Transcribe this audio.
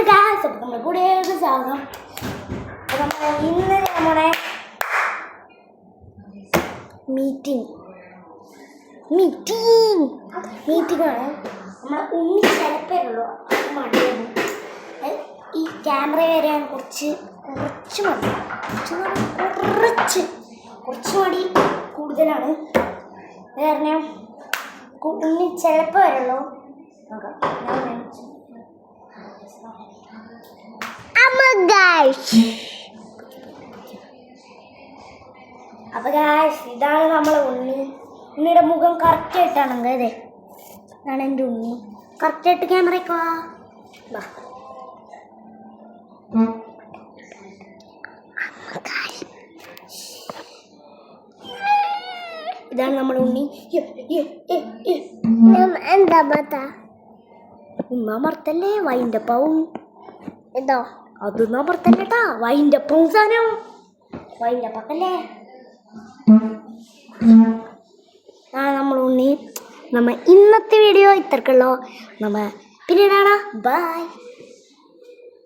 Guys, അപ്പോൾ നമ്മുടെ കൂടെ സ്വാഗതം. അപ്പോൾ ഇന്ന് നമ്മുടെ മീറ്റിംഗാണ്. നമ്മളെ ഉണ്ണി ചിലപ്പോഴുള്ളൂ മടിയാണ്. ഈ ക്യാമറ വരാൻ കുറച്ച് മതി, കുറച്ച് മടി കൂടുതലാണ്. കാരണം ഉണ്ണി ചിലപ്പോൾ വരുള്ളൂ. നോക്കാം. അപ്പൊ ഗായ്സ്, ഇതാണ് നമ്മളെ ഉണ്ണിയുടെ മുഖം കറക്റ്റ് ആയിട്ടാണ്. അതെ, ഇതാണ് എൻ്റെ ഉണ്ണി. കറക്റ്റ് ആയിട്ട് ക്യാമറയ്ക്ക് വാ. ഇതാണ് നമ്മുടെ ഉണ്ണി. എന്താ മർത്തല്ലേ വൈൻ്റെപ്പവും എന്തോ അതൊന്നും അമർത്തല്ലേട്ടാ. വൈൻ്റെപ്പവും സാധനം വൈൻ്റെപ്പല്ലേ. നമ്മൾ ഉണ്ണി. ഇന്നത്തെ വീഡിയോ ഇത്രക്കുള്ളൂ. പിന്നീടാണ് ബൈ.